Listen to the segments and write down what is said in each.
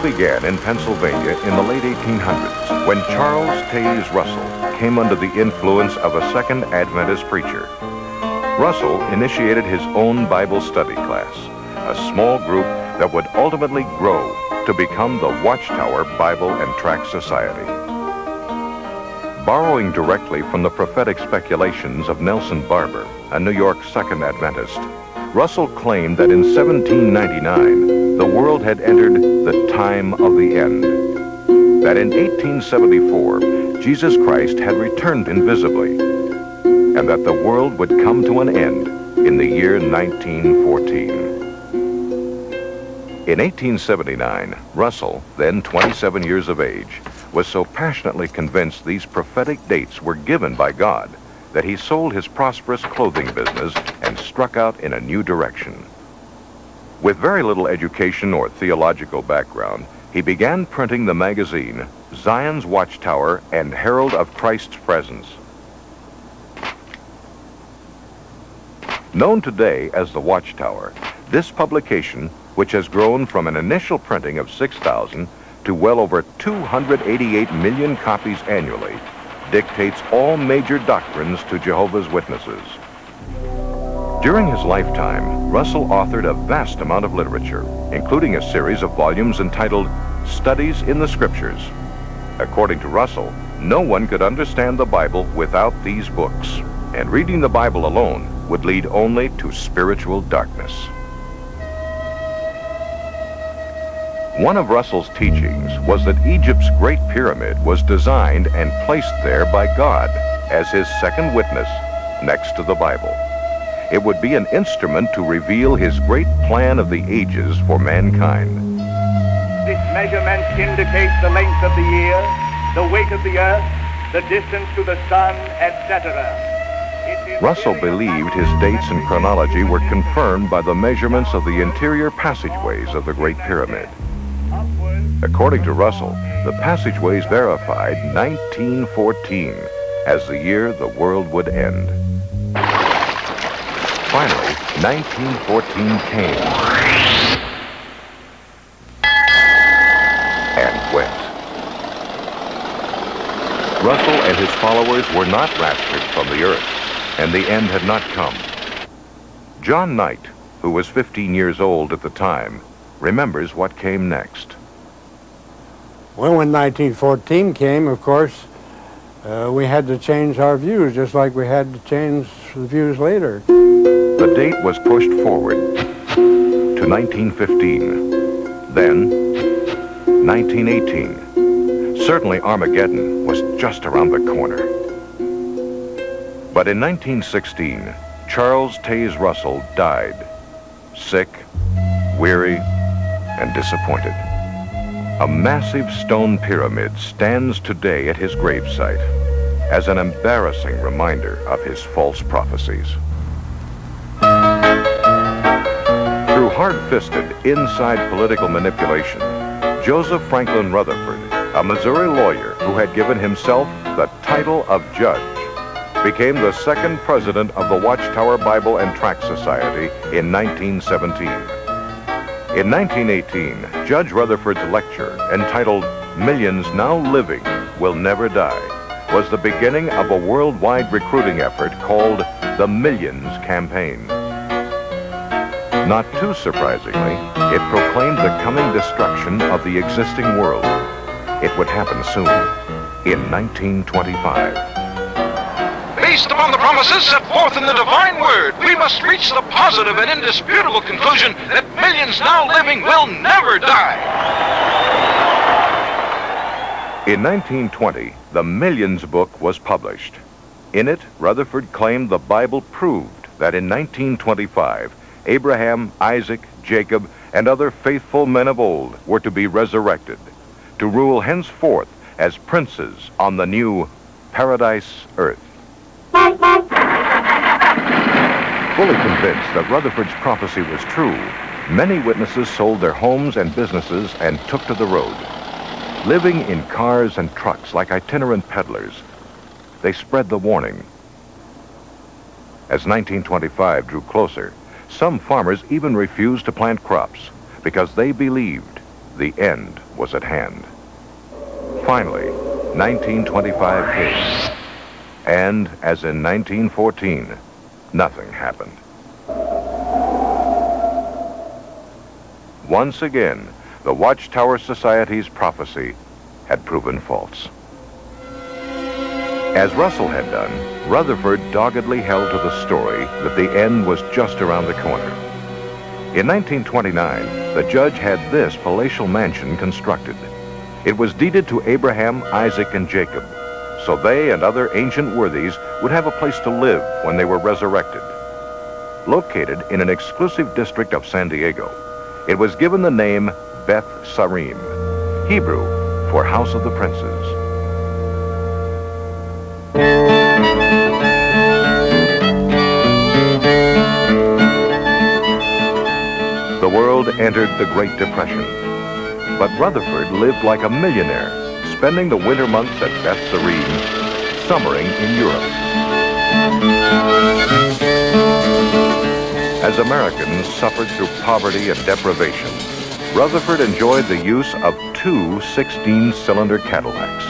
began in Pennsylvania in the late 1800s when Charles Taze Russell came under the influence of a Second Adventist preacher. Russell initiated his own Bible study class, a small group that would ultimately grow to become the Watchtower Bible and Tract Society. Borrowing directly from the prophetic speculations of Nelson Barber, a New York Second Adventist, Russell claimed that in 1799, the world had entered the time of the end. That in 1874, Jesus Christ had returned invisibly, and that the world would come to an end in the year 1914. In 1879, Russell, then 27 years of age, was so passionately convinced these prophetic dates were given by God that he sold his prosperous clothing business and struck out in a new direction. With very little education or theological background, he began printing the magazine Zion's Watchtower and Herald of Christ's Presence. Known today as the Watchtower, this publication, which has grown from an initial printing of 6,000 to well over 288 million copies annually, dictates all major doctrines to Jehovah's Witnesses. During his lifetime, Russell authored a vast amount of literature, including a series of volumes entitled Studies in the Scriptures. According to Russell, no one could understand the Bible without these books, and reading the Bible alone would lead only to spiritual darkness. One of Russell's teachings was that Egypt's Great Pyramid was designed and placed there by God as his second witness next to the Bible. It would be an instrument to reveal his great plan of the ages for mankind. This measurement indicates the length of the year, the weight of the earth, the distance to the sun, etc. Russell believed his dates and chronology were confirmed by the measurements of the interior passageways of the Great Pyramid. According to Russell, the passageways verified 1914 as the year the world would end. Finally, 1914 came and went. Russell and his followers were not raptured from the earth, and the end had not come. John Knight, who was 15 years old at the time, remembers what came next. Well, when 1914 came, of course, we had to change our views, just like we had to change the views later. The date was pushed forward to 1915, then 1918. Certainly Armageddon was just around the corner. But in 1916, Charles Taze Russell died, sick, weary, and disappointed. A massive stone pyramid stands today at his gravesite as an embarrassing reminder of his false prophecies. Through hard-fisted, inside political manipulation, Joseph Franklin Rutherford, a Missouri lawyer who had given himself the title of judge, became the second president of the Watchtower Bible and Tract Society in 1917. In 1918, Judge Rutherford's lecture, entitled Millions Now Living Will Never Die, was the beginning of a worldwide recruiting effort called the Millions Campaign. Not too surprisingly, it proclaimed the coming destruction of the existing world. It would happen soon, in 1925. Based upon the promises set forth in the divine word, we must reach the positive and indisputable conclusion that millions now living will never die. In 1920, the Millions book was published. In it, Rutherford claimed the Bible proved that in 1925, Abraham, Isaac, Jacob, and other faithful men of old were to be resurrected, to rule henceforth as princes on the new paradise earth. Fully convinced that Rutherford's prophecy was true, many witnesses sold their homes and businesses and took to the road. Living in cars and trucks like itinerant peddlers, they spread the warning. As 1925 drew closer, some farmers even refused to plant crops because they believed the end was at hand. Finally, 1925 came, and as in 1914, nothing happened. Once again, the Watchtower Society's prophecy had proven false. As Russell had done, Rutherford doggedly held to the story that the end was just around the corner. In 1929, the judge had this palatial mansion constructed. It was deeded to Abraham, Isaac, and Jacob, so they and other ancient worthies would have a place to live when they were resurrected. Located in an exclusive district of San Diego, it was given the name Beth Sarim, Hebrew for House of the Princes. The world entered the Great Depression, but Rutherford lived like a millionaire, spending the winter months at Beth Sarim, summering in Europe. As Americans suffered through poverty and deprivation, Rutherford enjoyed the use of two 16-cylinder Cadillacs.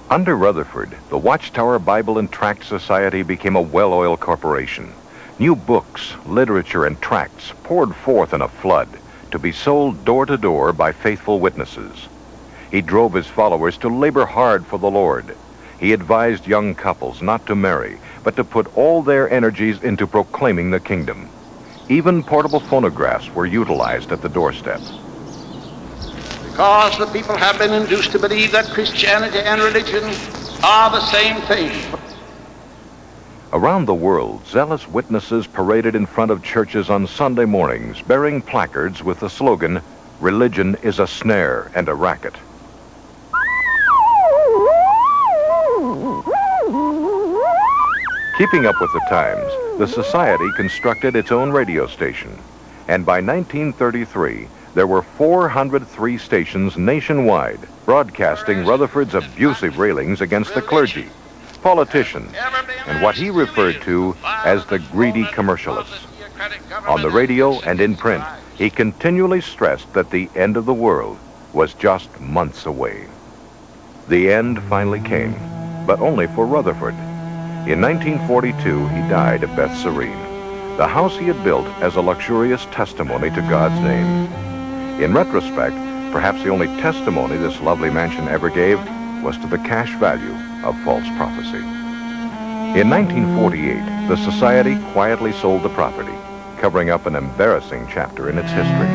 Under Rutherford, the Watchtower Bible and Tract Society became a well-oiled corporation. New books, literature, and tracts poured forth in a flood to be sold door to door by faithful witnesses. He drove his followers to labor hard for the Lord. He advised young couples not to marry, but to put all their energies into proclaiming the kingdom. Even portable phonographs were utilized at the doorstep. Because the people have been induced to believe that Christianity and religion are the same thing. Around the world, zealous witnesses paraded in front of churches on Sunday mornings, bearing placards with the slogan, "Religion is a snare and a racket." Keeping up with the times, the Society constructed its own radio station, and by 1933, there were 403 stations nationwide broadcasting Rutherford's abusive railings against the clergy, politicians, and what he referred to as the greedy commercialists. On the radio and in print, he continually stressed that the end of the world was just months away. The end finally came, but only for Rutherford. In 1942, he died at Beth Sarim, the house he had built as a luxurious testimony to God's name. In retrospect, perhaps the only testimony this lovely mansion ever gave was to the cash value of false prophecy. In 1948, the Society quietly sold the property, covering up an embarrassing chapter in its history.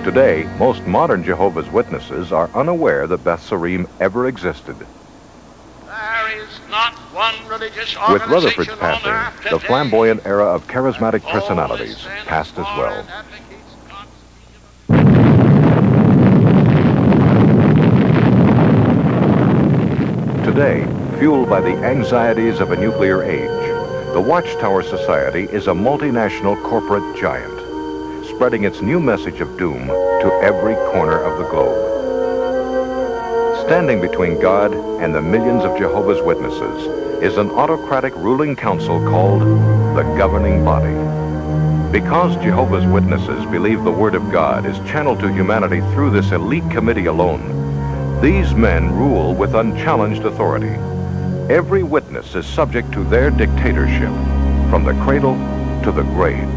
Today, most modern Jehovah's Witnesses are unaware that Beth Sarim ever existed. There is not one religious With organization Rutherford's on passing, earth the today flamboyant era of charismatic personalities passed as well. Today, fueled by the anxieties of a nuclear age, the Watchtower Society is a multinational corporate giant, spreading its new message of doom to every corner of the globe. Standing between God and the millions of Jehovah's Witnesses is an autocratic ruling council called the governing body. Because Jehovah's Witnesses believe the Word of God is channeled to humanity through this elite committee alone, these men rule with unchallenged authority. Every witness is subject to their dictatorship, from the cradle to the grave.